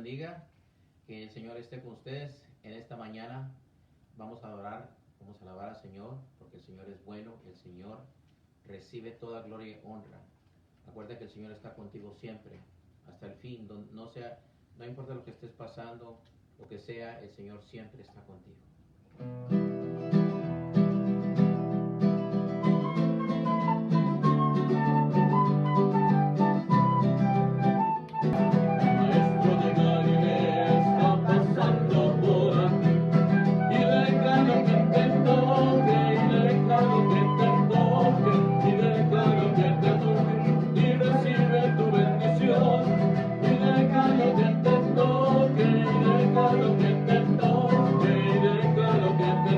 bendiga. Que el Señor esté con ustedes en esta mañana. Vamos a adorar, vamos a alabar al Señor, porque el Señor es bueno, el Señor recibe toda gloria y honra. Acuérdate que el Señor está contigo siempre, hasta el fin. No importa lo que estés pasando, lo que sea, el Señor siempre está contigo. Que te toque, y déjalo que te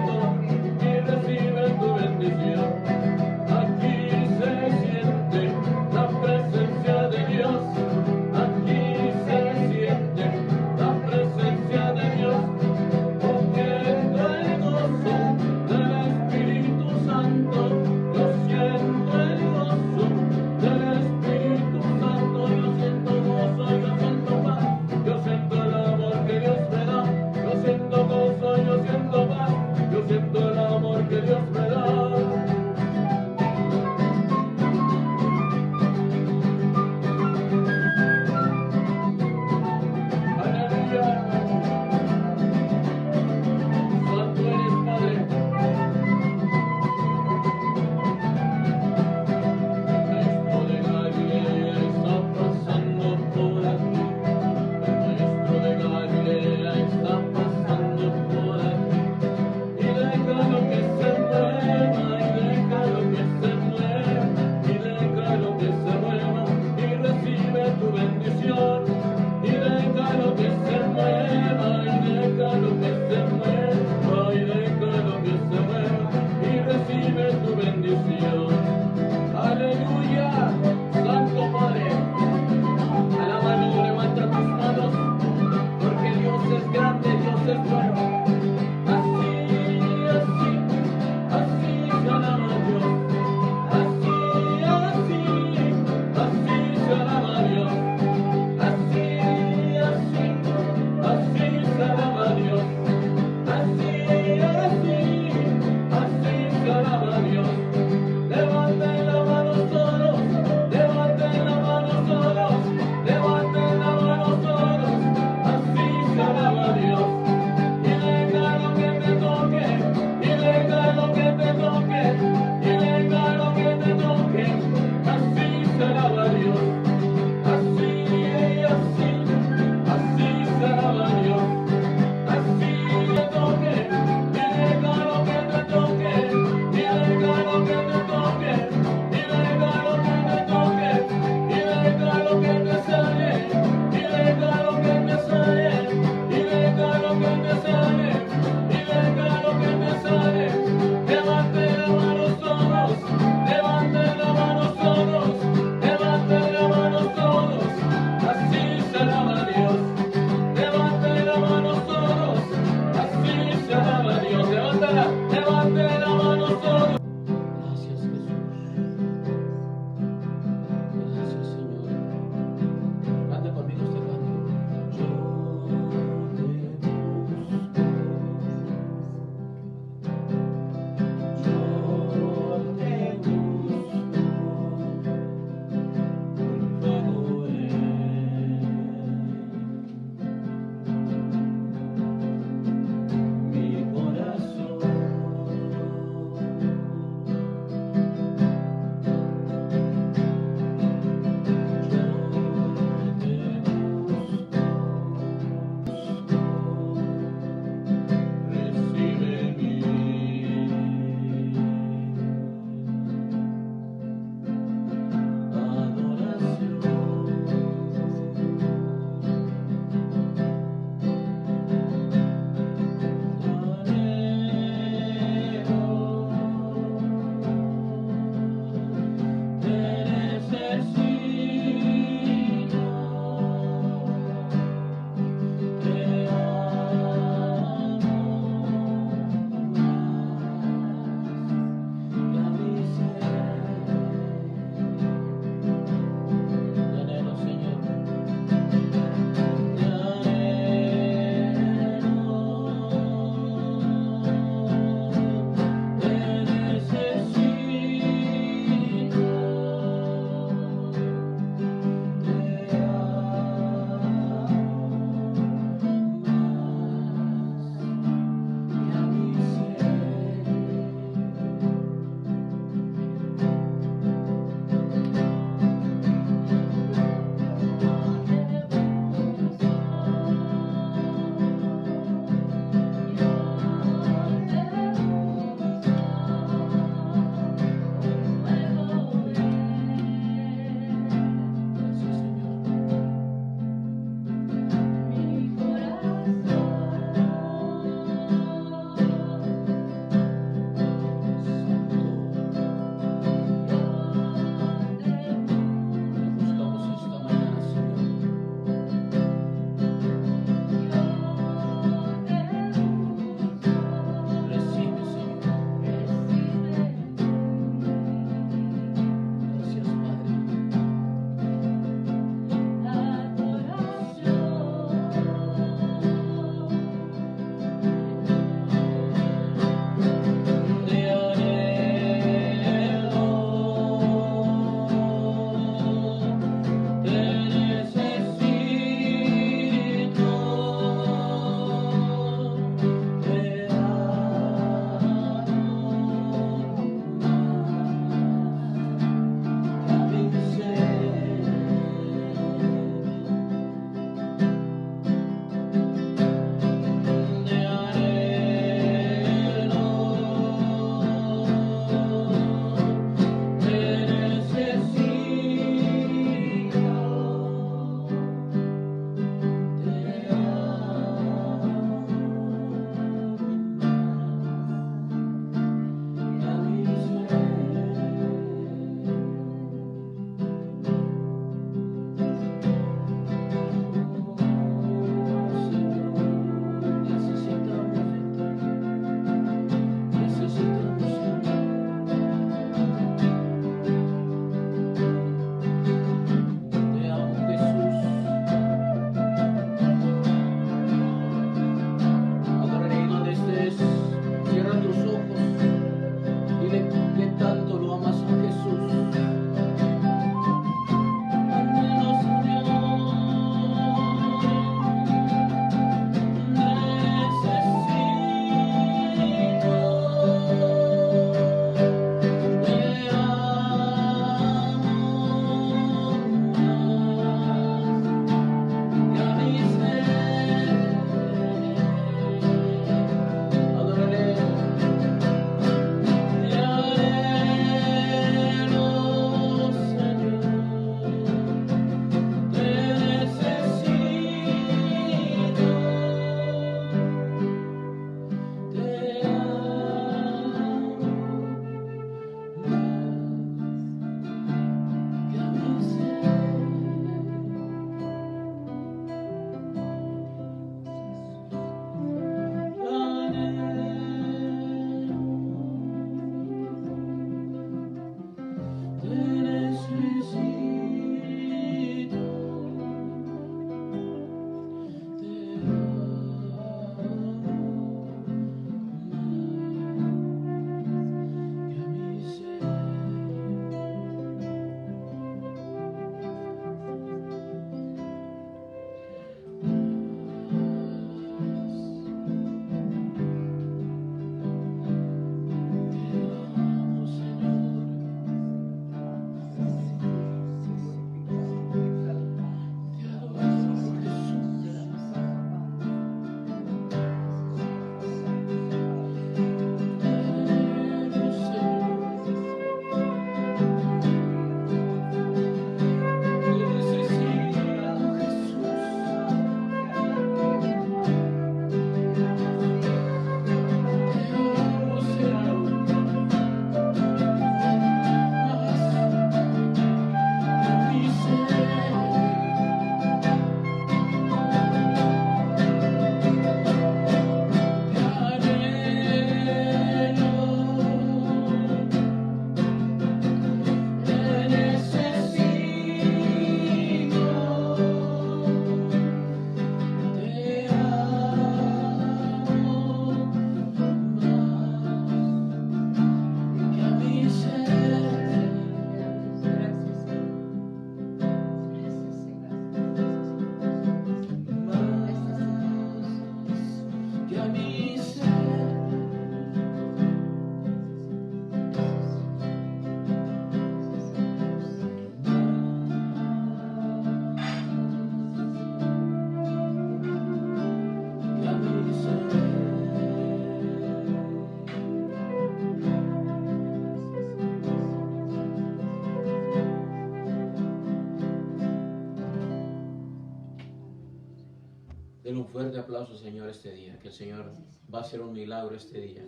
Denle un fuerte aplauso, Señor, este día, que el Señor va a hacer un milagro este día,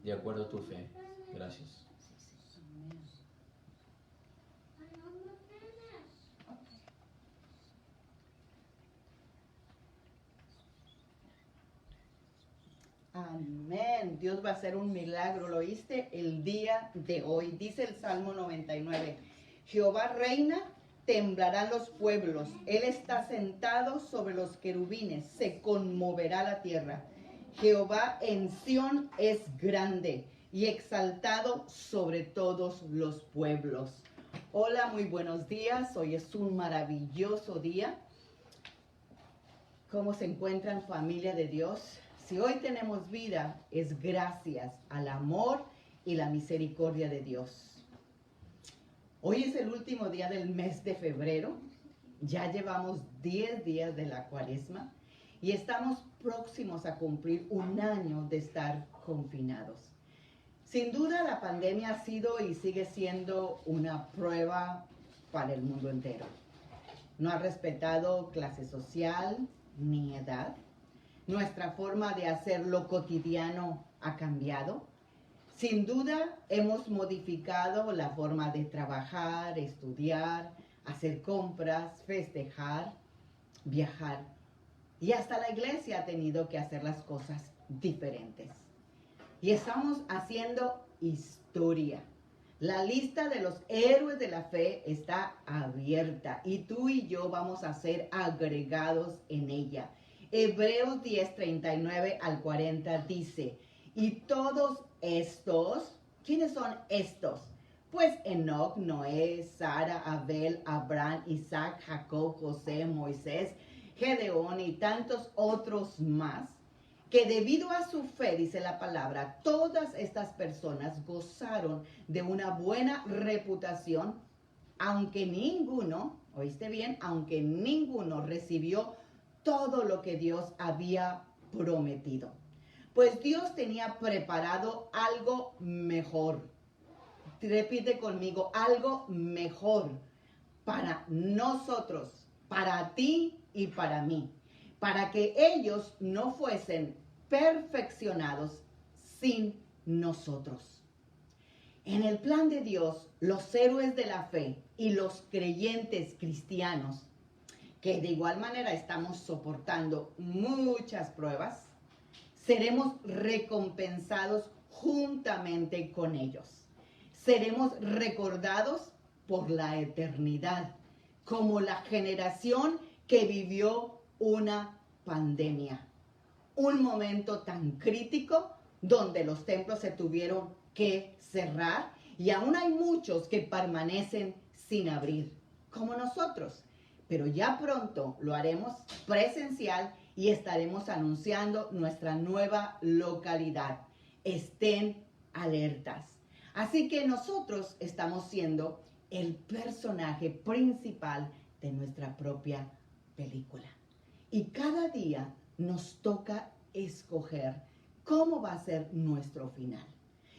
de acuerdo a tu fe. Gracias. Amén. Dios va a hacer un milagro, ¿lo oíste? El día de hoy. Dice el Salmo 99. Jehová reina, temblarán los pueblos. Él está sentado sobre los querubines. Se conmoverá la tierra. Jehová en Sión es grande y exaltado sobre todos los pueblos. Hola, muy buenos días. Hoy es un maravilloso día. ¿Cómo se encuentran, familia de Dios? Si hoy tenemos vida, es gracias al amor y la misericordia de Dios. Hoy es el último día del mes de febrero. Ya llevamos 10 días de la Cuaresma y estamos próximos a cumplir un año de estar confinados. Sin duda, la pandemia ha sido y sigue siendo una prueba para el mundo entero. No ha respetado clase social ni edad. Nuestra forma de hacer lo cotidiano ha cambiado. Sin duda, hemos modificado la forma de trabajar, estudiar, hacer compras, festejar, viajar. Y hasta la iglesia ha tenido que hacer las cosas diferentes. Y estamos haciendo historia. La lista de los héroes de la fe está abierta y tú y yo vamos a ser agregados en ella. Hebreos 10, 39 al 40 dice, y todos estos, ¿quiénes son estos? Pues Enoc, Noé, Sara, Abel, Abraham, Isaac, Jacob, José, Moisés, Gedeón y tantos otros más, que debido a su fe, dice la palabra, todas estas personas gozaron de una buena reputación, aunque ninguno, oíste bien, aunque ninguno recibió todo lo que Dios había prometido. Pues Dios tenía preparado algo mejor. Repite conmigo, algo mejor para nosotros, para ti y para mí, para que ellos no fuesen perfeccionados sin nosotros. En el plan de Dios, los héroes de la fe y los creyentes cristianos, que de igual manera estamos soportando muchas pruebas, seremos recompensados juntamente con ellos. Seremos recordados por la eternidad como la generación que vivió una pandemia. Un momento tan crítico donde los templos se tuvieron que cerrar y aún hay muchos que permanecen sin abrir, como nosotros. Pero ya pronto lo haremos presencial y estaremos anunciando nuestra nueva localidad. Estén alertas. Así que nosotros estamos siendo el personaje principal de nuestra propia película. Y cada día nos toca escoger cómo va a ser nuestro final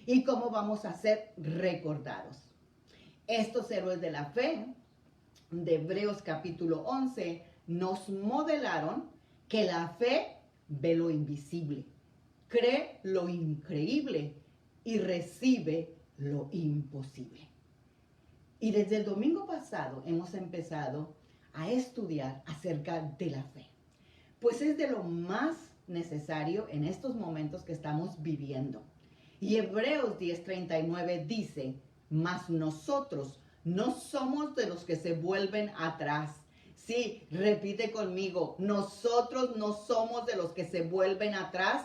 y cómo vamos a ser recordados. Estos héroes de la fe de Hebreos capítulo 11 nos modelaron que la fe ve lo invisible, cree lo increíble y recibe lo imposible. Y desde el domingo pasado hemos empezado a estudiar acerca de la fe, pues es de lo más necesario en estos momentos que estamos viviendo. Y Hebreos 10:39 dice, mas nosotros no somos de los que se vuelven atrás. Sí, repite conmigo, nosotros no somos de los que se vuelven atrás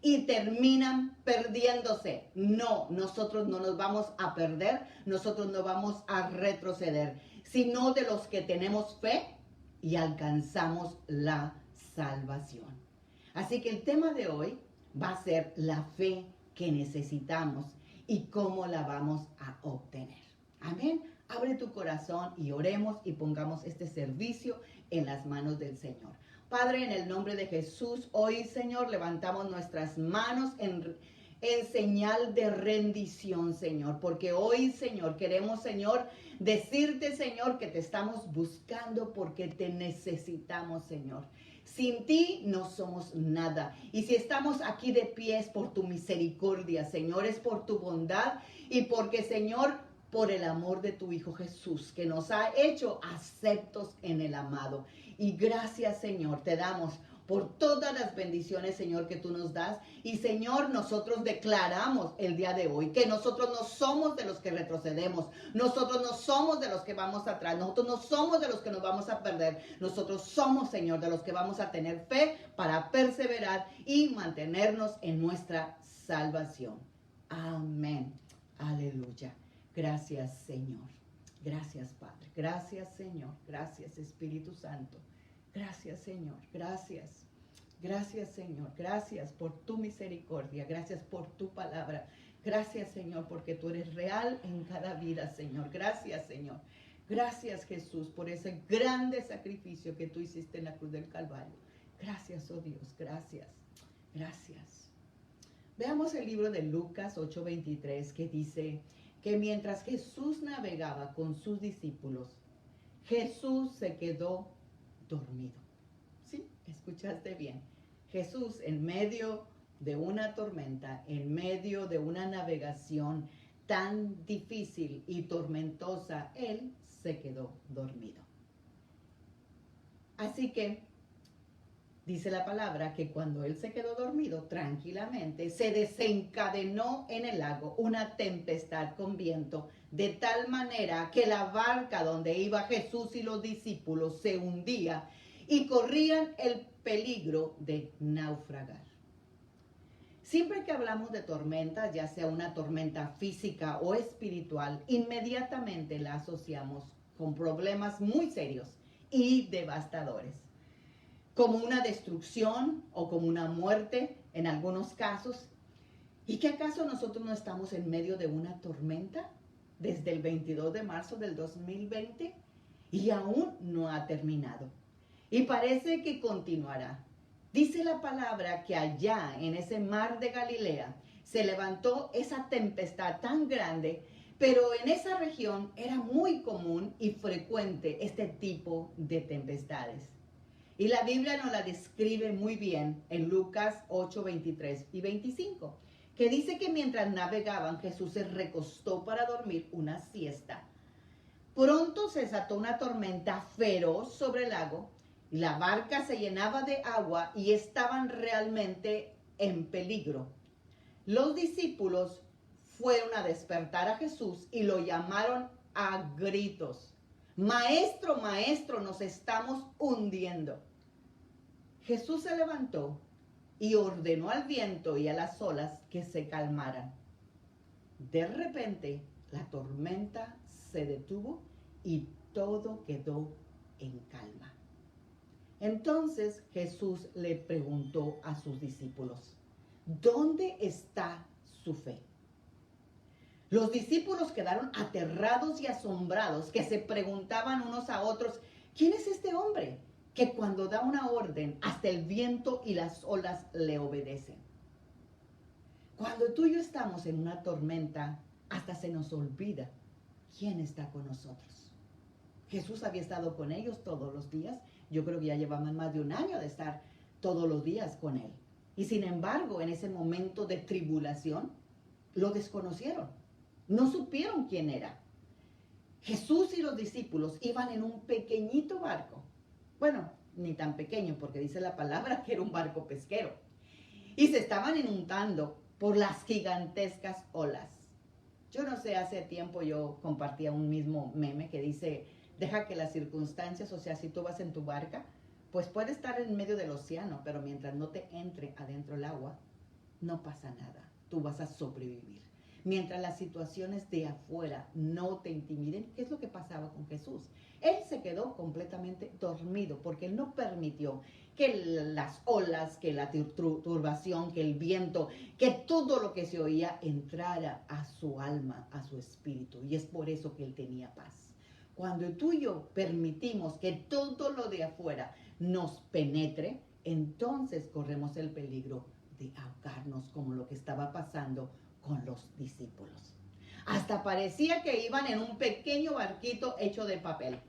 y terminan perdiéndose. No, nosotros no nos vamos a perder, nosotros no vamos a retroceder, sino de los que tenemos fe y alcanzamos la salvación. Así que el tema de hoy va a ser la fe que necesitamos y cómo la vamos a obtener. Amén. Abre tu corazón y oremos y pongamos este servicio en las manos del Señor. Padre, en el nombre de Jesús, hoy, Señor, levantamos nuestras manos en señal de rendición, Señor, porque hoy, Señor, queremos, Señor, decirte, Señor, que te estamos buscando porque te necesitamos, Señor. Sin ti no somos nada. Y si estamos aquí de pie es por tu misericordia, Señor, es por tu bondad y porque, Señor, por el amor de tu Hijo Jesús, que nos ha hecho aceptos en el amado. Y gracias, Señor, te damos por todas las bendiciones, Señor, que tú nos das. Y, Señor, nosotros declaramos el día de hoy que nosotros no somos de los que retrocedemos. Nosotros no somos de los que vamos atrás. Nosotros no somos de los que nos vamos a perder. Nosotros somos, Señor, de los que vamos a tener fe para perseverar y mantenernos en nuestra salvación. Amén. Aleluya. Gracias, Señor. Gracias, Padre. Gracias, Señor. Gracias, Espíritu Santo. Gracias, Señor. Gracias. Gracias, Señor. Gracias por tu misericordia. Gracias por tu palabra. Gracias, Señor, porque tú eres real en cada vida, Señor. Gracias, Señor. Gracias, Jesús, por ese grande sacrificio que tú hiciste en la cruz del Calvario. Gracias, oh Dios. Gracias. Gracias. Veamos el libro de Lucas 8:23 que dice que mientras Jesús navegaba con sus discípulos, Jesús se quedó dormido. Sí, escuchaste bien. Jesús en medio de una tormenta, en medio de una navegación tan difícil y tormentosa, Él se quedó dormido. Así que dice la palabra que cuando Él se quedó dormido tranquilamente, se desencadenó en el lago una tempestad con viento, de tal manera que la barca donde iba Jesús y los discípulos se hundía y corrían el peligro de naufragar. Siempre que hablamos de tormentas, ya sea una tormenta física o espiritual, inmediatamente la asociamos con problemas muy serios y devastadores, como una destrucción o como una muerte en algunos casos. ¿Y qué acaso nosotros no estamos en medio de una tormenta desde el 22 de marzo del 2020 y aún no ha terminado? Y parece que continuará. Dice la palabra que allá en ese mar de Galilea se levantó esa tempestad tan grande, pero en esa región era muy común y frecuente este tipo de tempestades. Y la Biblia nos la describe muy bien en Lucas 8, 23 y 25, que dice que mientras navegaban, Jesús se recostó para dormir una siesta. Pronto se desató una tormenta feroz sobre el lago, y la barca se llenaba de agua y estaban realmente en peligro. Los discípulos fueron a despertar a Jesús y lo llamaron a gritos. Maestro, maestro, nos estamos hundiendo. Jesús se levantó y ordenó al viento y a las olas que se calmaran. De repente, la tormenta se detuvo y todo quedó en calma. Entonces Jesús le preguntó a sus discípulos, ¿dónde está su fe? Los discípulos quedaron aterrados y asombrados, que se preguntaban unos a otros, ¿quién es este hombre que cuando da una orden, hasta el viento y las olas le obedecen? Cuando tú y yo estamos en una tormenta, hasta se nos olvida quién está con nosotros. Jesús había estado con ellos todos los días. Yo creo que ya llevaban más de un año de estar todos los días con Él. Y sin embargo, en ese momento de tribulación, lo desconocieron. No supieron quién era. Jesús y los discípulos iban en un pequeñito barco. Bueno, ni tan pequeño, porque dice la palabra que era un barco pesquero. Y se estaban inundando por las gigantescas olas. Yo no sé, hace tiempo yo compartía un mismo meme que dice, deja que las circunstancias, o sea, si tú vas en tu barca, pues puede estar en medio del océano, pero mientras no te entre adentro el agua, no pasa nada. Tú vas a sobrevivir. Mientras las situaciones de afuera no te intimiden, ¿qué es lo que pasaba con Jesús? Él se quedó completamente dormido porque él no permitió que las olas, que la turbación, que el viento, que todo lo que se oía entrara a su alma, a su espíritu. Y es por eso que él tenía paz. Cuando tú y yo permitimos que todo lo de afuera nos penetre, entonces corremos el peligro de ahogarnos, como lo que estaba pasando con los discípulos. Hasta parecía que iban en un pequeño barquito hecho de papel.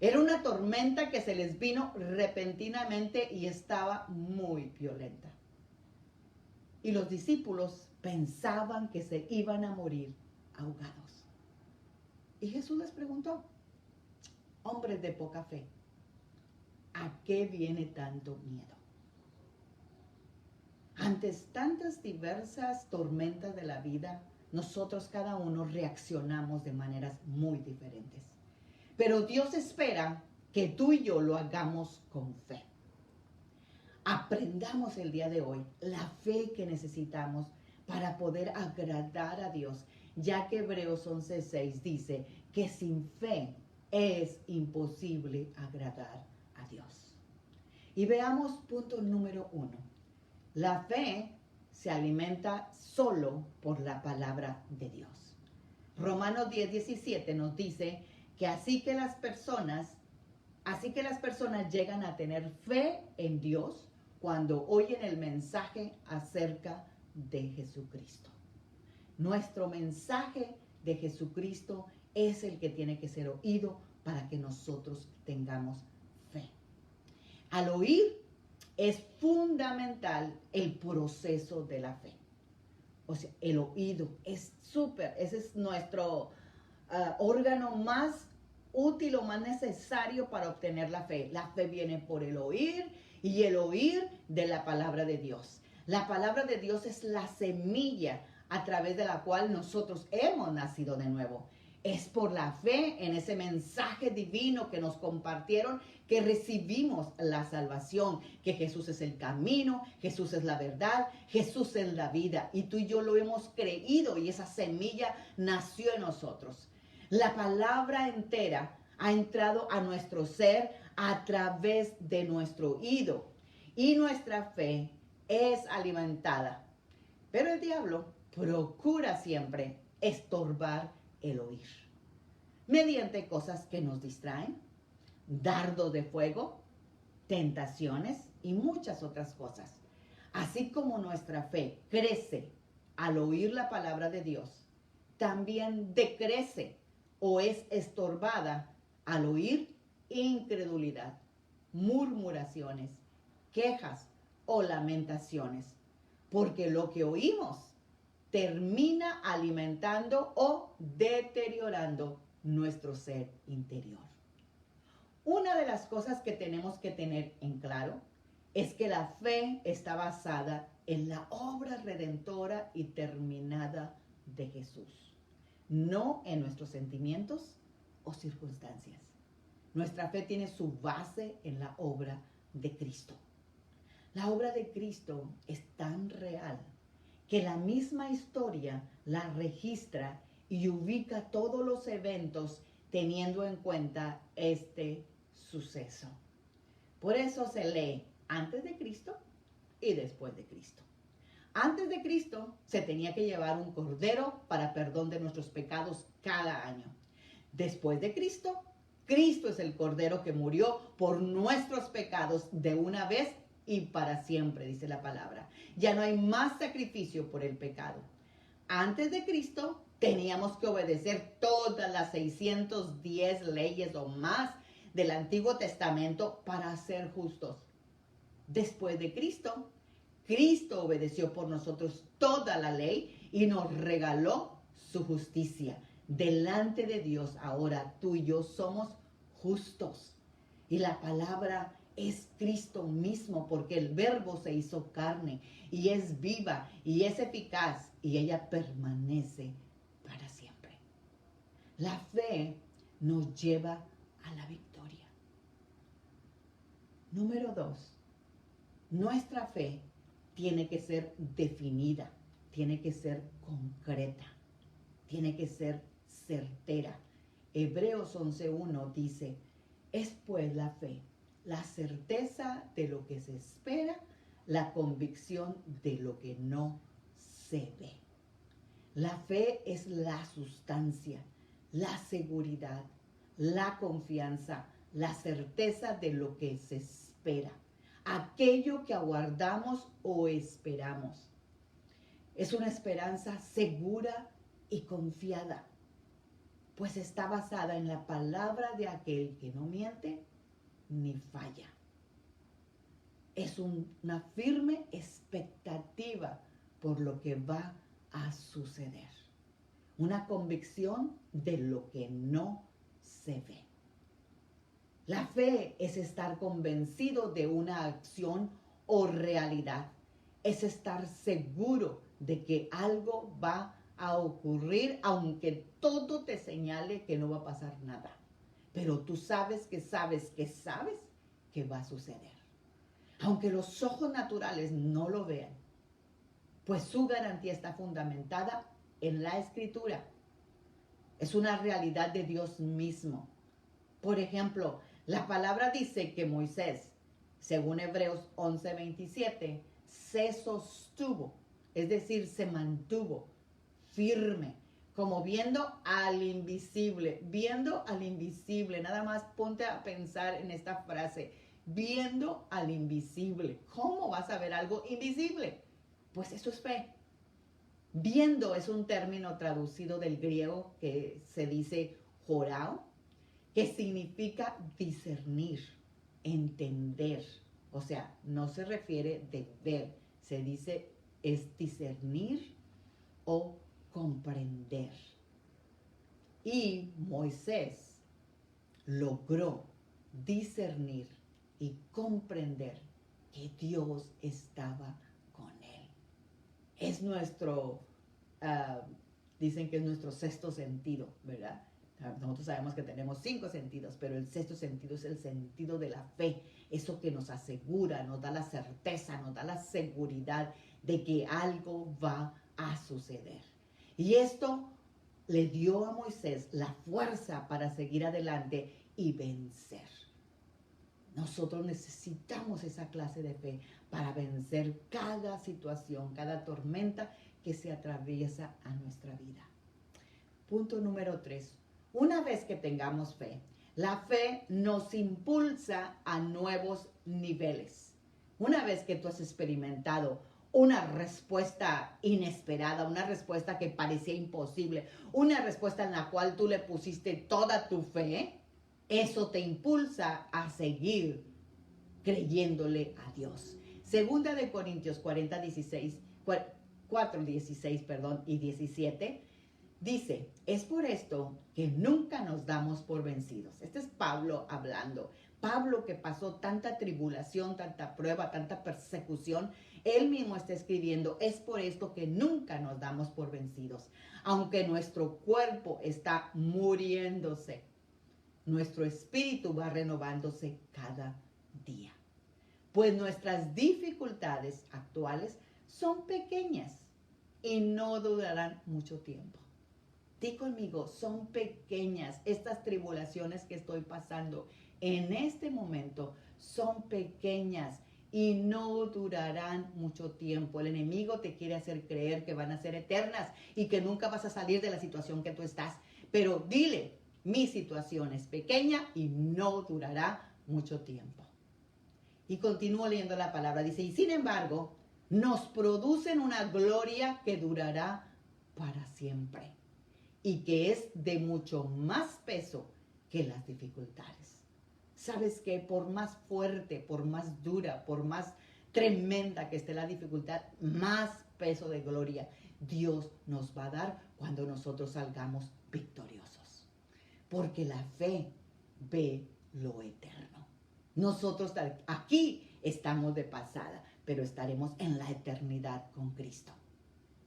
Era una tormenta que se les vino repentinamente y estaba muy violenta. Y los discípulos pensaban que se iban a morir ahogados. Y Jesús les preguntó, hombres de poca fe, ¿a qué viene tanto miedo? Ante tantas diversas tormentas de la vida, nosotros cada uno reaccionamos de maneras muy diferentes. Pero Dios espera que tú y yo lo hagamos con fe. Aprendamos el día de hoy la fe que necesitamos para poder agradar a Dios, ya que Hebreos 11:6 dice que sin fe es imposible agradar a Dios. Y veamos punto número 1. La fe se alimenta solo por la palabra de Dios. Romanos 10:17 nos dice que así que las personas llegan a tener fe en Dios cuando oyen el mensaje acerca de Jesucristo. Nuestro mensaje de Jesucristo es el que tiene que ser oído para que nosotros tengamos fe. Al oír es fundamental el proceso de la fe. O sea, el oído es ese es nuestro órgano más útil o más necesario para obtener la fe. La fe viene por el oír y el oír de la palabra de Dios. La palabra de Dios es la semilla a través de la cual nosotros hemos nacido de nuevo. Es por la fe en ese mensaje divino que nos compartieron que recibimos la salvación, que Jesús es el camino, Jesús es la verdad, Jesús es la vida. Y tú y yo lo hemos creído y esa semilla nació en nosotros. La palabra entera ha entrado a nuestro ser a través de nuestro oído y nuestra fe es alimentada. Pero el diablo procura siempre estorbar el oír mediante cosas que nos distraen, dardos de fuego, tentaciones y muchas otras cosas. Así como nuestra fe crece al oír la palabra de Dios, también decrece o es estorbada al oír incredulidad, murmuraciones, quejas o lamentaciones, porque lo que oímos termina alimentando o deteriorando nuestro ser interior. Una de las cosas que tenemos que tener en claro es que la fe está basada en la obra redentora y terminada de Jesús, no en nuestros sentimientos o circunstancias. Nuestra fe tiene su base en la obra de Cristo. La obra de Cristo es tan real que la misma historia la registra y ubica todos los eventos teniendo en cuenta este suceso. Por eso se lee antes de Cristo y después de Cristo. Antes de Cristo se tenía que llevar un cordero para perdón de nuestros pecados cada año. Después de Cristo, Cristo es el cordero que murió por nuestros pecados de una vez y para siempre, dice la palabra. Ya no hay más sacrificio por el pecado. Antes de Cristo teníamos que obedecer todas las 610 leyes o más del Antiguo Testamento para ser justos. Después de Cristo, Cristo obedeció por nosotros toda la ley y nos regaló su justicia. Delante de Dios ahora tú y yo somos justos. Y la palabra es Cristo mismo, porque el Verbo se hizo carne y es viva y es eficaz y ella permanece para siempre. La fe nos lleva a la victoria. Número 2, nuestra fe tiene que ser definida, tiene que ser concreta, tiene que ser certera. Hebreos 11:1 dice, es pues la fe, la certeza de lo que se espera, la convicción de lo que no se ve. La fe es la sustancia, la seguridad, la confianza, la certeza de lo que se espera, aquello que aguardamos o esperamos. Es una esperanza segura y confiada. pues está basada en la palabra de aquel que no miente ni falla. Es una firme expectativa por lo que va a suceder. Una convicción de lo que no se ve. La fe es estar convencido de una acción o realidad. Es estar seguro de que algo va a ocurrir, aunque todo te señale que no va a pasar nada. Pero tú sabes que va a suceder. Aunque los ojos naturales no lo vean, pues su garantía está fundamentada en la Escritura. Es una realidad de Dios mismo. Por ejemplo, la palabra dice que Moisés, según Hebreos 11:27, se sostuvo, es decir, se mantuvo firme, como viendo al invisible, nada más ponte a pensar en esta frase, viendo al invisible. ¿Cómo vas a ver algo invisible? Pues eso es fe. Viendo es un término traducido del griego que se dice jorao, que significa discernir, entender. O sea, no se refiere de ver, se dice es discernir o comprender. Y Moisés logró discernir y comprender que Dios estaba con él. Es nuestro, dicen que es nuestro sexto sentido, ¿verdad? Nosotros sabemos que tenemos 5 sentidos, pero el sexto sentido es el sentido de la fe. Eso que nos asegura, nos da la certeza, nos da la seguridad de que algo va a suceder. Y esto le dio a Moisés la fuerza para seguir adelante y vencer. Nosotros necesitamos esa clase de fe para vencer cada situación, cada tormenta que se atraviesa a nuestra vida. Punto número 3. Una vez que tengamos fe, la fe nos impulsa a nuevos niveles. Una vez que tú has experimentado una respuesta inesperada, una respuesta que parecía imposible, una respuesta en la cual tú le pusiste toda tu fe, eso te impulsa a seguir creyéndole a Dios. Segunda de Corintios 4:16 y 17 dice, es por esto que nunca nos damos por vencidos. Este es Pablo hablando. Pablo, que pasó tanta tribulación, tanta prueba, tanta persecución, él mismo está escribiendo, es por esto que nunca nos damos por vencidos. Aunque nuestro cuerpo está muriéndose, nuestro espíritu va renovándose cada día. Pues nuestras dificultades actuales son pequeñas y no durarán mucho tiempo. Di conmigo, son pequeñas. Estas tribulaciones que estoy pasando en este momento son pequeñas y no durarán mucho tiempo. El enemigo te quiere hacer creer que van a ser eternas y que nunca vas a salir de la situación que tú estás. Pero dile, mi situación es pequeña y no durará mucho tiempo. Y continúo leyendo la palabra. Dice, y sin embargo, nos producen una gloria que durará para siempre y que es de mucho más peso que las dificultades. ¿Sabes qué? Por más fuerte, por más dura, por más tremenda que esté la dificultad, más peso de gloria Dios nos va a dar cuando nosotros salgamos victoriosos. Porque la fe ve lo eterno. Nosotros aquí estamos de pasada, pero estaremos en la eternidad con Cristo.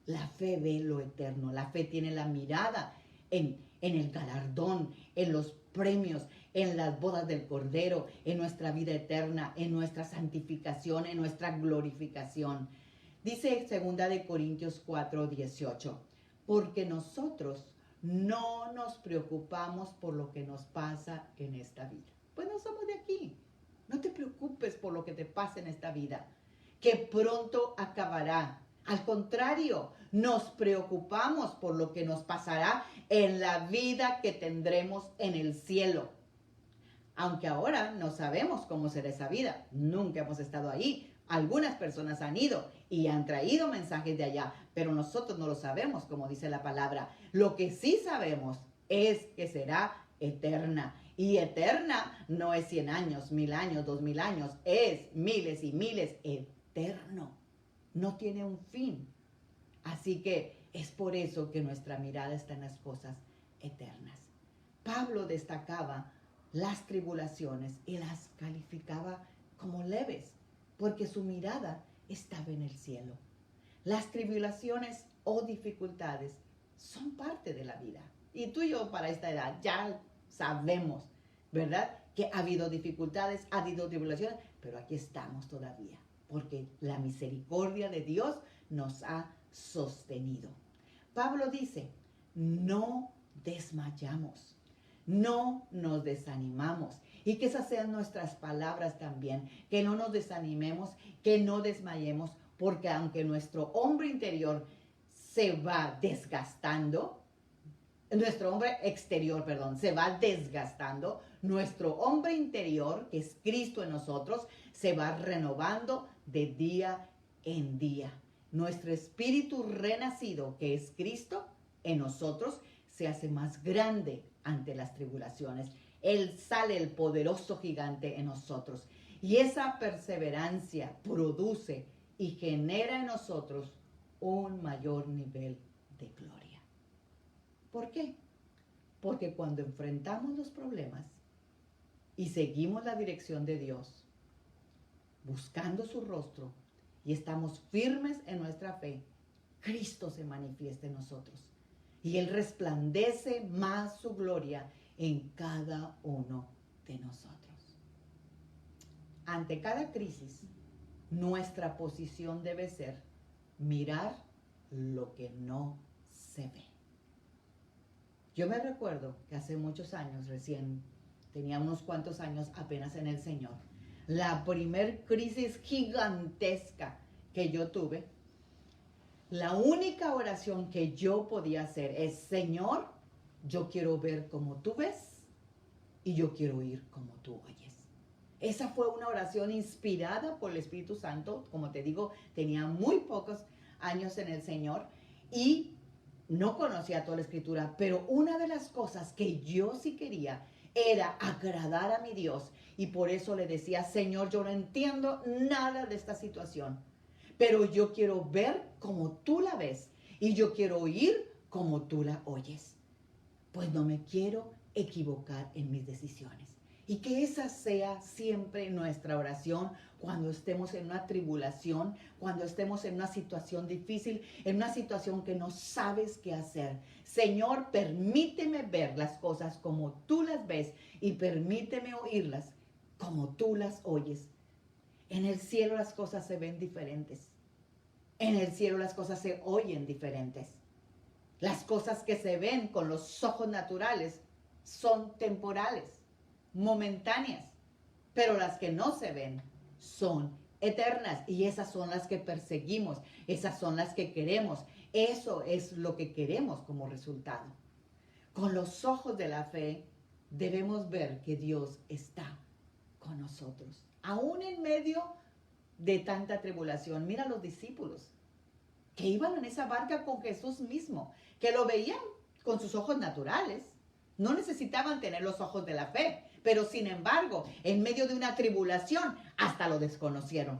La fe ve lo eterno, la fe tiene la mirada en el galardón, en los premios, en las bodas del Cordero, en nuestra vida eterna, en nuestra santificación, en nuestra glorificación. Dice 2 de Corintios 4:18, porque nosotros no nos preocupamos por lo que nos pasa en esta vida. Pues no somos de aquí. No te preocupes por lo que te pasa en esta vida, que pronto acabará. Al contrario, nos preocupamos por lo que nos pasará en la vida que tendremos en el cielo. Aunque ahora no sabemos cómo será esa vida, nunca hemos estado ahí. Algunas personas han ido y han traído mensajes de allá, pero nosotros no lo sabemos, como dice la palabra. Lo que sí sabemos es que será eterna. Y eterna no es 100 años, 1000 años, 2000 años, es miles y miles, eterno. No tiene un fin. Así que es por eso que nuestra mirada está en las cosas eternas. Pablo destacaba las tribulaciones y las calificaba como leves, porque su mirada estaba en el cielo. Las tribulaciones o dificultades son parte de la vida. Y tú y yo para esta edad ya sabemos, ¿verdad? Que ha habido dificultades, ha habido tribulaciones, pero aquí estamos todavía, porque la misericordia de Dios nos ha sostenido. Pablo dice, no desmayamos, no nos desanimamos. Y que esas sean nuestras palabras también, que no nos desanimemos, que no desmayemos, porque aunque nuestro hombre interior se va desgastando, nuestro hombre exterior, se va desgastando, nuestro hombre interior, que es Cristo en nosotros, se va renovando de día en día. Nuestro espíritu renacido, que es Cristo en nosotros, se hace más grande ante las tribulaciones. Él sale el poderoso gigante en nosotros. Y esa perseverancia produce y genera en nosotros un mayor nivel de gloria. ¿Por qué? Porque cuando enfrentamos los problemas y seguimos la dirección de Dios, buscando su rostro y estamos firmes en nuestra fe, Cristo se manifiesta en nosotros y Él resplandece más su gloria en cada uno de nosotros. Ante cada crisis, nuestra posición debe ser mirar lo que no se ve. Yo me recuerdo que hace muchos años, recién tenía unos cuantos años apenas en el Señor, la primer crisis gigantesca que yo tuve, la única oración que yo podía hacer es, Señor, yo quiero ver como tú ves y yo quiero oír como tú oyes. Esa fue una oración inspirada por el Espíritu Santo. Como te digo, tenía muy pocos años en el Señor y no conocía toda la Escritura, pero una de las cosas que yo sí quería era agradar a mi Dios, y por eso le decía, Señor, yo no entiendo nada de esta situación, pero yo quiero ver como tú la ves y yo quiero oír como tú la oyes. Pues no me quiero equivocar en mis decisiones. Y que esa sea siempre nuestra oración cuando estemos en una tribulación, cuando estemos en una situación difícil, en una situación que no sabes qué hacer. Señor, permíteme ver las cosas como tú las ves y permíteme oírlas como tú las oyes. En el cielo las cosas se ven diferentes. En el cielo las cosas se oyen diferentes. Las cosas que se ven con los ojos naturales son temporales, momentáneas, pero las que no se ven son eternas, y esas son las que perseguimos, esas son las que queremos. Eso es lo que queremos como resultado. Con los ojos de la fe debemos ver que Dios está con nosotros, aún en medio de tanta tribulación. Mira a los discípulos que iban en esa barca con Jesús mismo, que lo veían con sus ojos naturales, no necesitaban tener los ojos de la fe, pero sin embargo, en medio de una tribulación, hasta lo desconocieron.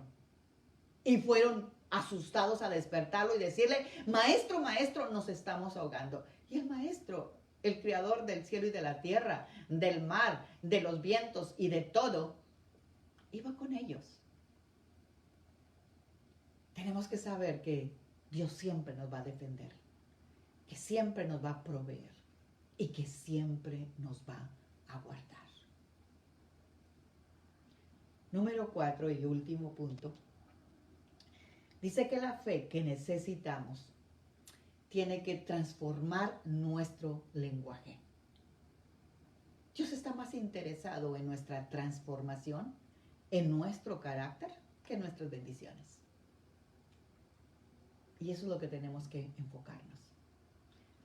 Y fueron asustados a despertarlo y decirle, maestro, maestro, nos estamos ahogando. Y el maestro, el creador del cielo y de la tierra, del mar, de los vientos y de todo, iba con ellos. Tenemos que saber que Dios siempre nos va a defender, que siempre nos va a proveer y que siempre nos va a guardar. Número 4 y último punto. Dice que la fe que necesitamos tiene que transformar nuestro lenguaje. Dios está más interesado en nuestra transformación, en nuestro carácter, que en nuestras bendiciones. Y eso es lo que tenemos que enfocarnos.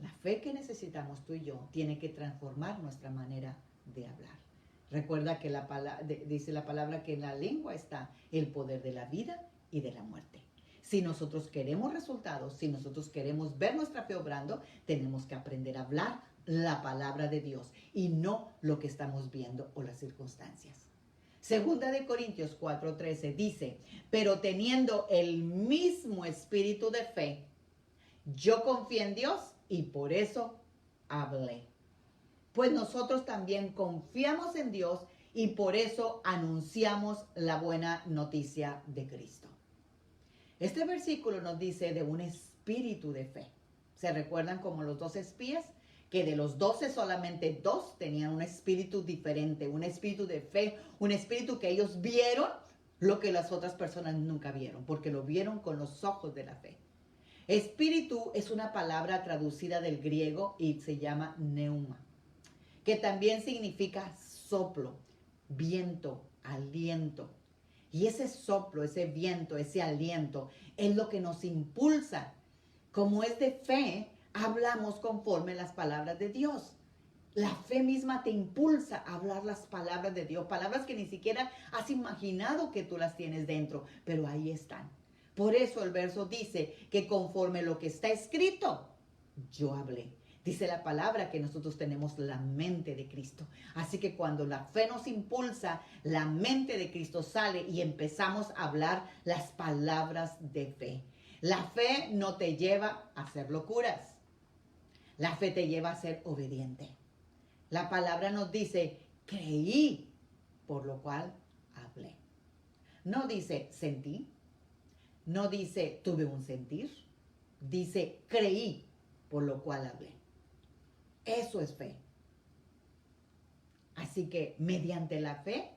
La fe que necesitamos tú y yo tiene que transformar nuestra manera de hablar. Recuerda que dice la palabra que en la lengua está el poder de la vida y de la muerte. Si nosotros queremos resultados, si nosotros queremos ver nuestra fe obrando, tenemos que aprender a hablar la palabra de Dios y no lo que estamos viendo o las circunstancias. Segunda de Corintios 4:13 dice, pero teniendo el mismo espíritu de fe, yo confié en Dios y por eso hablé. Pues nosotros también confiamos en Dios y por eso anunciamos la buena noticia de Cristo. Este versículo nos dice de un espíritu de fe. ¿Se recuerdan como los 12 espías? Que de los 12 solamente 2 tenían un espíritu diferente, un espíritu de fe, un espíritu que ellos vieron lo que las otras personas nunca vieron, porque lo vieron con los ojos de la fe. Espíritu es una palabra traducida del griego y se llama pneuma, que también significa soplo, viento, aliento. Y ese soplo, ese viento, ese aliento es lo que nos impulsa. Como es de fe, hablamos conforme las palabras de Dios. La fe misma te impulsa a hablar las palabras de Dios, palabras que ni siquiera has imaginado que tú las tienes dentro, pero ahí están. Por eso el verso dice que conforme lo que está escrito, yo hablé. Dice la palabra que nosotros tenemos la mente de Cristo. Así que cuando la fe nos impulsa, la mente de Cristo sale y empezamos a hablar las palabras de fe. La fe no te lleva a hacer locuras. La fe te lleva a ser obediente. La palabra nos dice, creí, por lo cual hablé. No dice sentí, no dice tuve un sentir, dice creí, por lo cual hablé. Eso es fe. Así que mediante la fe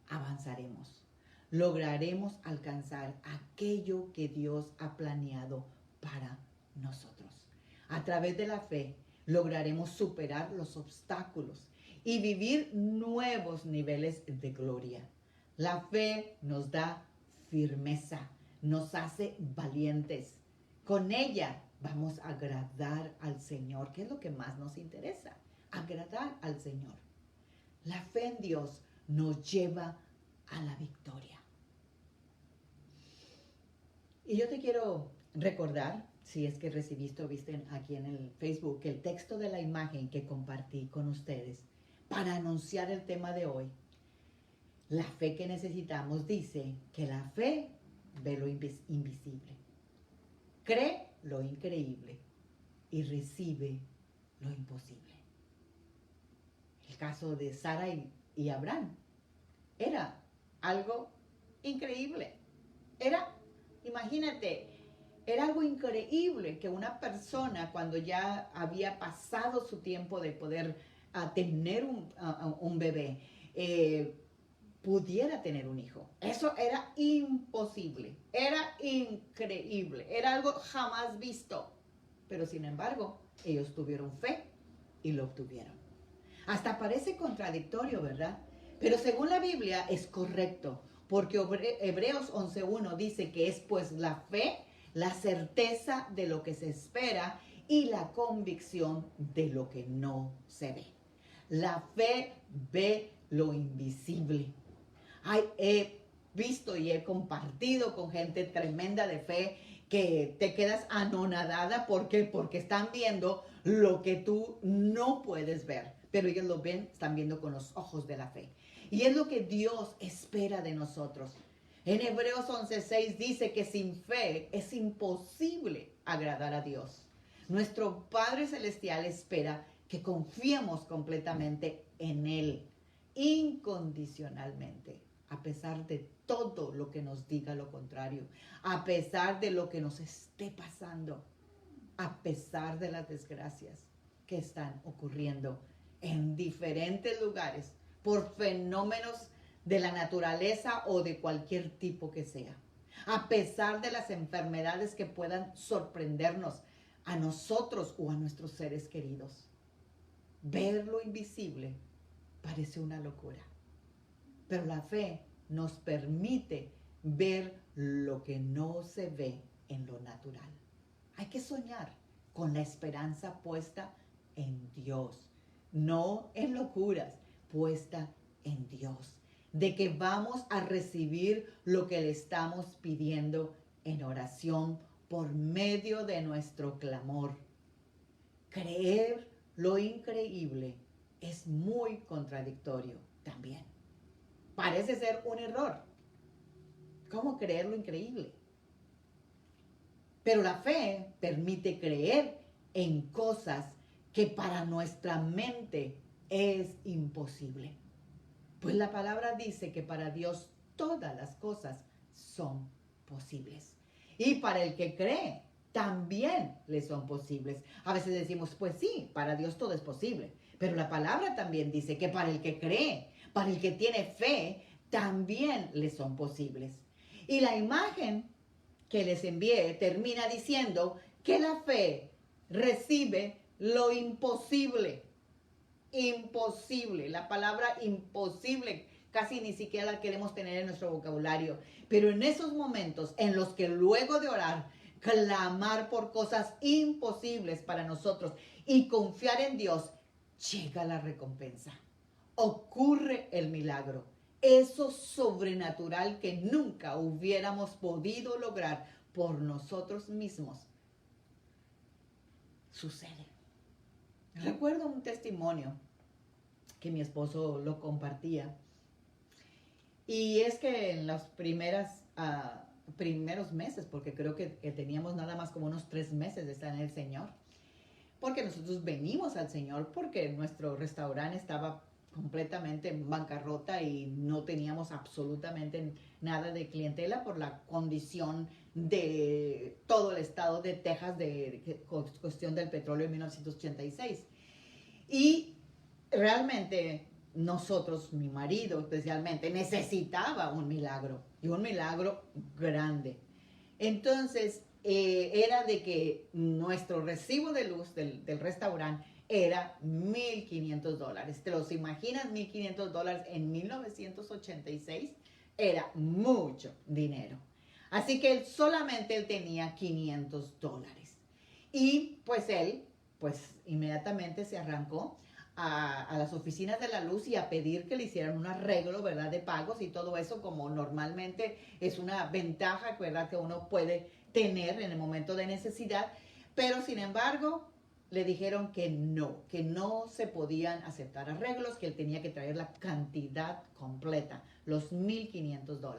avanzaremos. Lograremos alcanzar aquello que Dios ha planeado para nosotros. A través de la fe lograremos superar los obstáculos y vivir nuevos niveles de gloria. La fe nos da firmeza, nos hace valientes. Con ella vamos a agradar al Señor, que es lo que más nos interesa, agradar al Señor. La fe en Dios nos lleva a la victoria. Y yo te quiero recordar, si es que recibiste o viste aquí en el Facebook, el texto de la imagen que compartí con ustedes para anunciar el tema de hoy. La fe que necesitamos dice que la fe ve lo invisible, cree lo increíble y recibe lo imposible. El caso de Sara y Abraham era algo increíble. Imagínate, era algo increíble que una persona, cuando ya había pasado su tiempo de poder tener un bebé, pudiera tener un hijo. Eso era imposible, era increíble, era algo jamás visto. Pero sin embargo, ellos tuvieron fe y lo obtuvieron. Hasta parece contradictorio, ¿verdad? Pero según la Biblia es correcto, porque Hebreos 11:1 dice que es pues la fe, la certeza de lo que se espera y la convicción de lo que no se ve. La fe ve lo invisible. He visto y he compartido con gente tremenda de fe que te quedas anonadada. ¿Por qué? Porque están viendo lo que tú no puedes ver, pero ellos lo ven, están viendo con los ojos de la fe. Y es lo que Dios espera de nosotros. En Hebreos 11:6 dice que sin fe es imposible agradar a Dios. Nuestro Padre Celestial espera que confiemos completamente en Él, incondicionalmente, a pesar de todo lo que nos diga lo contrario, a pesar de lo que nos esté pasando, a pesar de las desgracias que están ocurriendo en diferentes lugares por fenómenos de la naturaleza o de cualquier tipo que sea, a pesar de las enfermedades que puedan sorprendernos a nosotros o a nuestros seres queridos. Ver lo invisible parece una locura, pero la fe nos permite ver lo que no se ve en lo natural. Hay que soñar con la esperanza puesta en Dios, no en locuras, puesta en Dios, de que vamos a recibir lo que le estamos pidiendo en oración por medio de nuestro clamor. creer lo increíble es muy contradictorio también. Parece ser un error. ¿Cómo creer lo increíble? Pero la fe permite creer en cosas que para nuestra mente es imposible. Pues la palabra dice que para Dios todas las cosas son posibles. Y para el que cree, también le son posibles. A veces decimos, pues sí, para Dios todo es posible. Pero la palabra también dice que para el que cree, para el que tiene fe, también le son posibles. Y la imagen que les envié termina diciendo que la fe recibe lo imposible. Imposible. La palabra imposible casi ni siquiera la queremos tener en nuestro vocabulario. Pero en esos momentos en los que luego de orar, clamar por cosas imposibles para nosotros y confiar en Dios, llega la recompensa. Ocurre el milagro. Eso sobrenatural que nunca hubiéramos podido lograr por nosotros mismos sucede. Recuerdo un testimonio que mi esposo lo compartía. Y es que en los primeros meses, porque creo que teníamos nada más como unos 3 meses de estar en el Señor, porque nosotros venimos al Señor porque nuestro restaurante estaba completamente en bancarrota y no teníamos absolutamente nada de clientela por la condición de todo el estado de Texas de cuestión del petróleo en 1986. Y realmente nosotros, mi marido especialmente, necesitaba un milagro y un milagro grande. Entonces, era de que nuestro recibo de luz del restaurante era $1,500. ¿Te los imaginas? $1,500 en 1986 era mucho dinero. Así que él tenía $500. Y pues él, inmediatamente se arrancó a las oficinas de la luz y a pedir que le hicieran un arreglo, ¿verdad?, de pagos y todo eso, como normalmente es una ventaja, ¿verdad?, que uno puede tener en el momento de necesidad. Pero sin embargo, le dijeron que no se podían aceptar arreglos, que él tenía que traer la cantidad completa, los $1,500.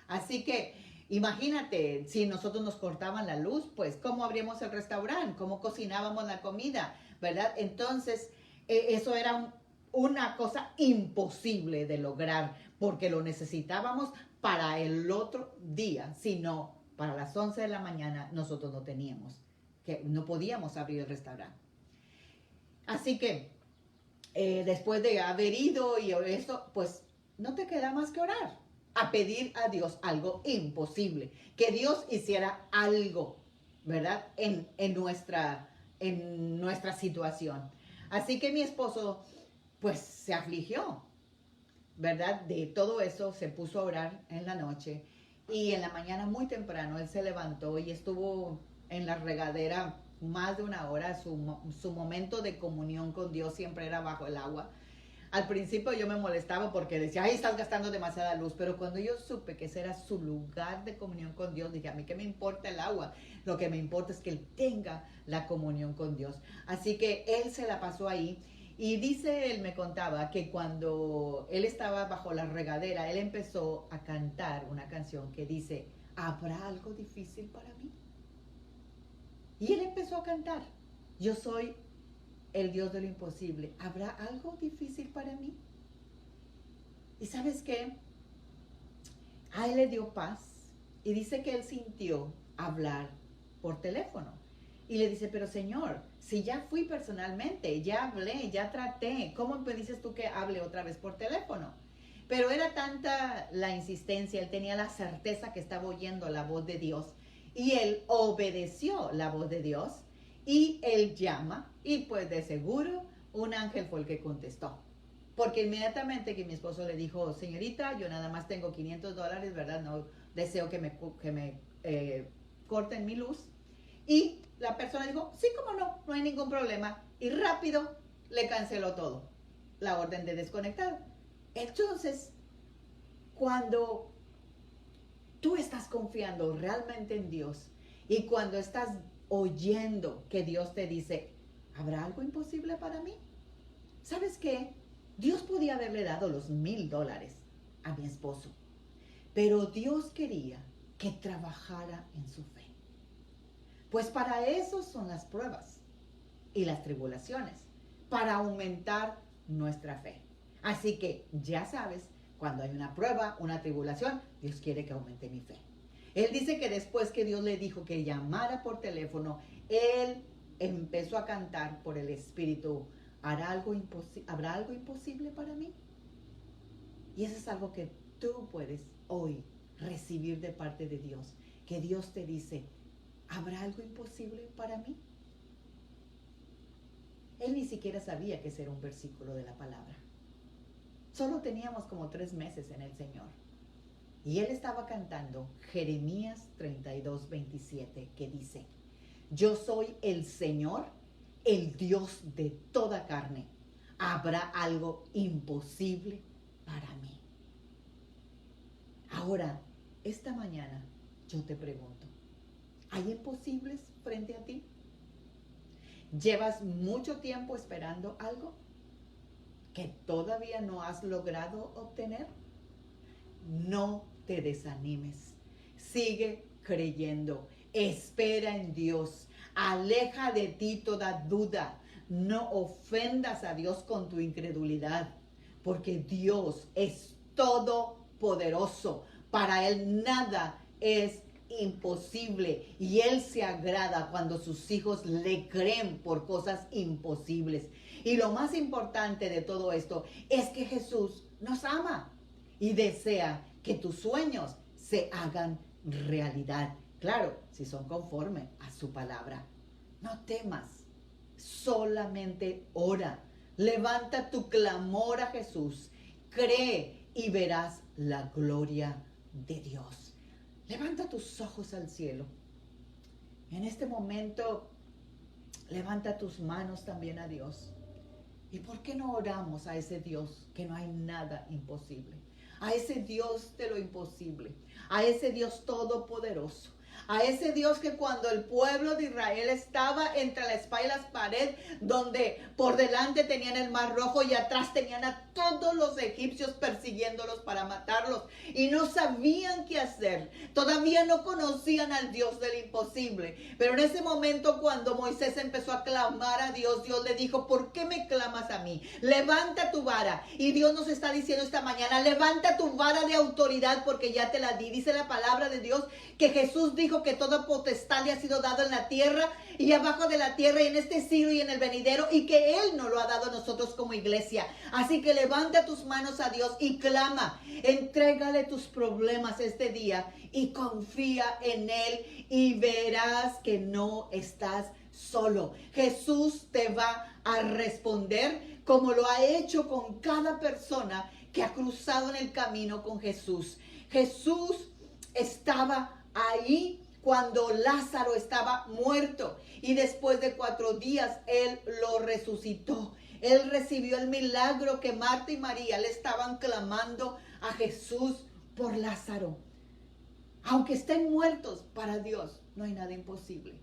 Así que imagínate, si nosotros nos cortaban la luz, pues ¿cómo abríamos el restaurante? ¿Cómo cocinábamos la comida? ¿Verdad? Entonces, eso era una cosa imposible de lograr, porque lo necesitábamos para el otro día, si no, para las 11 de la mañana nosotros no teníamos, que no podíamos abrir el restaurante. Así que después de haber ido y eso, pues no te queda más que orar, a pedir a Dios algo imposible, que Dios hiciera algo, ¿verdad?, en nuestra situación. Así que mi esposo, pues se afligió, ¿verdad?, de todo eso, se puso a orar en la noche y en la mañana muy temprano él se levantó y estuvo en la regadera más de 1 hora. Su momento de comunión con Dios siempre era bajo el agua. Al principio yo me molestaba porque decía, ay, estás gastando demasiada luz, pero cuando yo supe que ese era su lugar de comunión con Dios, dije, a mí qué me importa el agua, lo que me importa es que él tenga la comunión con Dios. Así que él se la pasó ahí. Y dice, él me contaba que cuando él estaba bajo la regadera, él empezó a cantar una canción que dice, ¿habrá algo difícil para mí? Y él empezó a cantar, yo soy el Dios de lo imposible, ¿habrá algo difícil para mí? ¿Y sabes qué? A él le dio paz y dice que él sintió hablar por teléfono. Y le dice, pero Señor, si ya fui personalmente, ya hablé, ya traté, ¿cómo me dices tú que hable otra vez por teléfono? Pero era tanta la insistencia, él tenía la certeza que estaba oyendo la voz de Dios y él obedeció la voz de Dios y él llama y pues de seguro un ángel fue el que contestó. Porque inmediatamente que mi esposo le dijo, señorita, yo nada más tengo $500, ¿verdad? No deseo que me corten mi luz. Y la persona dijo, sí, cómo no, no hay ningún problema. Y rápido le canceló todo, la orden de desconectar. Entonces, cuando tú estás confiando realmente en Dios y cuando estás oyendo que Dios te dice, ¿Habrá algo imposible para mí? ¿Sabes qué? Dios podía haberle dado los $1,000 a mi esposo, pero Dios quería que trabajara en su fe. Pues para eso son las pruebas y las tribulaciones, para aumentar nuestra fe. Así que ya sabes, cuando hay una prueba, una tribulación, Dios quiere que aumente mi fe. Él dice que después que Dios le dijo que llamara por teléfono, él empezó a cantar por el Espíritu: ¿habrá algo imposible para mí? Y eso es algo que tú puedes hoy recibir de parte de Dios. Que Dios te dice: ¿habrá algo imposible para mí? Él ni siquiera sabía que ese era un versículo de la palabra. Solo teníamos como 3 meses en el Señor. Y él estaba cantando Jeremías 32:27, que dice: yo soy el Señor, el Dios de toda carne. ¿Habrá algo imposible para mí? Ahora, esta mañana, yo te pregunto, ¿hay imposibles frente a ti? ¿Llevas mucho tiempo esperando algo que todavía no has logrado obtener? No te desanimes. Sigue creyendo. Espera en Dios. Aleja de ti toda duda. No ofendas a Dios con tu incredulidad, porque Dios es todopoderoso. Para Él nada es imposible, y Él se agrada cuando sus hijos le creen por cosas imposibles. Y lo más importante de todo esto es que Jesús nos ama y desea que tus sueños se hagan realidad. Claro, si son conforme a su palabra. No temas, solamente ora. Levanta tu clamor a Jesús. Cree y verás la gloria de Dios. Levanta tus ojos al cielo. En este momento, levanta tus manos también a Dios. ¿Y por qué no oramos a ese Dios que no hay nada imposible? A ese Dios de lo imposible, a ese Dios todopoderoso, a ese Dios que cuando el pueblo de Israel estaba entre la espada y la pared, donde por delante tenían el mar rojo y atrás tenían a todos los egipcios persiguiéndolos para matarlos y no sabían qué hacer, todavía no conocían al Dios del imposible. Pero en ese momento, cuando Moisés empezó a clamar a Dios, Dios le dijo: ¿por qué me clamas a mí? Levanta tu vara. Y Dios nos está diciendo esta mañana: levanta tu vara de autoridad, porque ya te la di. Dice la palabra de Dios que Jesús dijo que toda potestad le ha sido dada en la tierra y abajo de la tierra, y en este siglo y en el venidero, y que Él nos lo ha dado a nosotros como iglesia. Así que levanta tus manos a Dios y clama. Entrégale tus problemas este día y confía en Él, y verás que no estás solo. Jesús te va a responder como lo ha hecho con cada persona que ha cruzado en el camino con Jesús. Jesús estaba ahí cuando Lázaro estaba muerto, y después de 4 días Él lo resucitó. Él recibió el milagro que Marta y María le estaban clamando a Jesús por Lázaro. Aunque estén muertos, para Dios no hay nada imposible.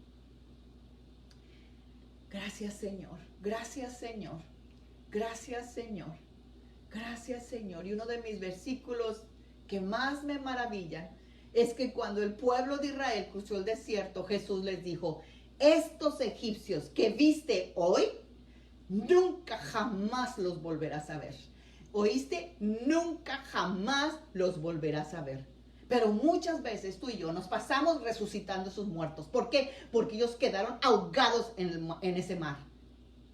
Gracias, Señor. Gracias, Señor. Gracias, Señor. Gracias, Señor. Y uno de mis versículos que más me maravillan es que cuando el pueblo de Israel cruzó el desierto, Jesús les dijo: estos egipcios que viste hoy, nunca jamás los volverás a ver. ¿Oíste? Nunca jamás los volverás a ver. Pero muchas veces tú y yo nos pasamos resucitando a sus muertos. ¿Por qué? Porque ellos quedaron ahogados en ese mar,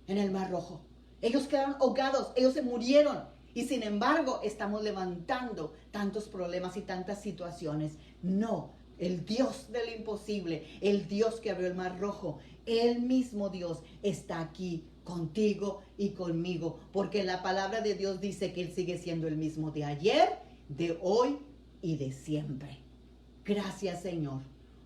en el Mar Rojo. Ellos quedaron ahogados, ellos se murieron. Y sin embargo, estamos levantando tantos problemas y tantas situaciones. No, el Dios del imposible, el Dios que abrió el Mar Rojo, el mismo Dios está aquí contigo y conmigo. Porque la palabra de Dios dice que Él sigue siendo el mismo de ayer, de hoy y de siempre. Gracias, Señor,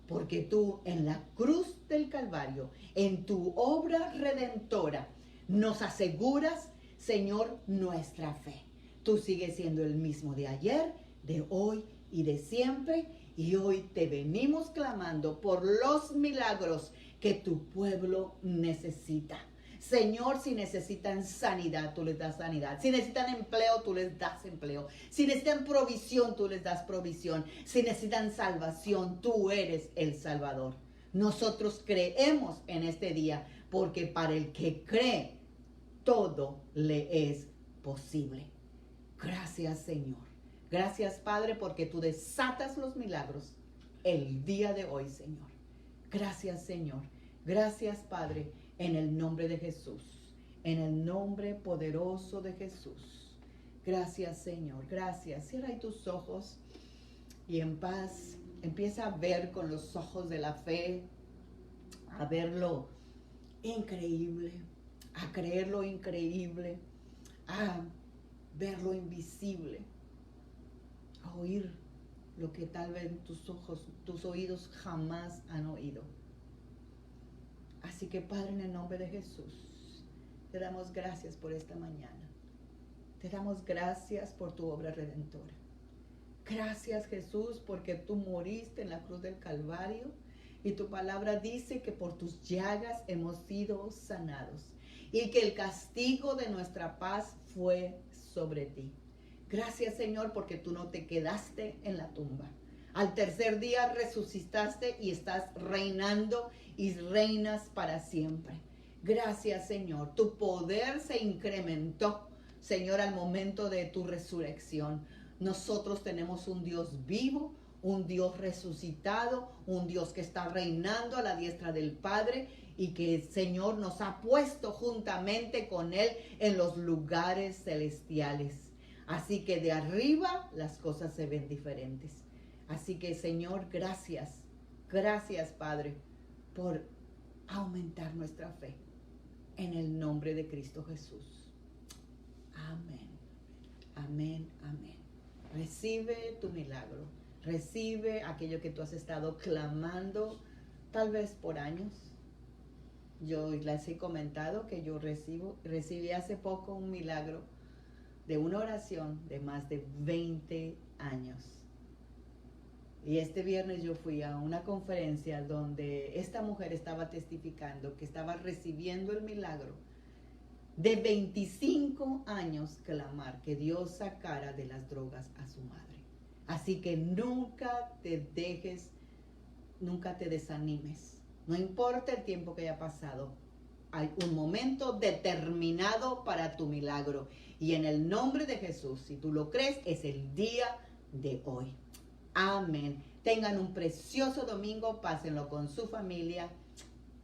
porque tú en la cruz del Calvario, en tu obra redentora, nos aseguras, Señor, nuestra fe. Tú sigues siendo el mismo de ayer, de hoy y de siempre. Y hoy te venimos clamando por los milagros que tu pueblo necesita. Señor, si necesitan sanidad, tú les das sanidad. Si necesitan empleo, tú les das empleo. Si necesitan provisión, tú les das provisión. Si necesitan salvación, tú eres el Salvador. Nosotros creemos en este día, porque para el que cree, todo le es posible. Gracias, Señor. Gracias, Padre, porque tú desatas los milagros el día de hoy, Señor. Gracias, Señor. Gracias, Padre, en el nombre de Jesús. En el nombre poderoso de Jesús. Gracias, Señor. Gracias. Cierra ahí tus ojos y en paz empieza a ver con los ojos de la fe, a ver lo increíble, a creer lo increíble, a ver lo invisible, a oír lo que tal vez tus ojos, tus oídos jamás han oído. Así que, Padre, en el nombre de Jesús, te damos gracias por esta mañana. Te damos gracias por tu obra redentora. Gracias, Jesús, porque tú moriste en la cruz del Calvario y tu palabra dice que por tus llagas hemos sido sanados y que el castigo de nuestra paz fue sobre ti. Gracias, Señor, porque tú no te quedaste en la tumba. Al tercer día resucitaste y estás reinando y reinas para siempre. Gracias, Señor. Tu poder se incrementó, Señor, al momento de tu resurrección. Nosotros tenemos un Dios vivo, un Dios resucitado, un Dios que está reinando a la diestra del Padre y que el Señor nos ha puesto juntamente con Él en los lugares celestiales. Así que de arriba las cosas se ven diferentes. Así que, Señor, gracias. Gracias, Padre, por aumentar nuestra fe. En el nombre de Cristo Jesús. Amén. Amén, amén. Recibe tu milagro. Recibe aquello que tú has estado clamando, tal vez por años. Yo les he comentado que yo recibí hace poco un milagro de una oración de más de 20 años. Y este viernes yo fui a una conferencia donde esta mujer estaba testificando que estaba recibiendo el milagro de 25 años clamar que Dios sacara de las drogas a su madre. Así que nunca te dejes, nunca te desanimes. No importa el tiempo que haya pasado, hay un momento determinado para tu milagro. Y en el nombre de Jesús, si tú lo crees, es el día de hoy. Amén. Tengan un precioso domingo, pásenlo con su familia.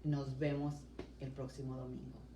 Nos vemos el próximo domingo.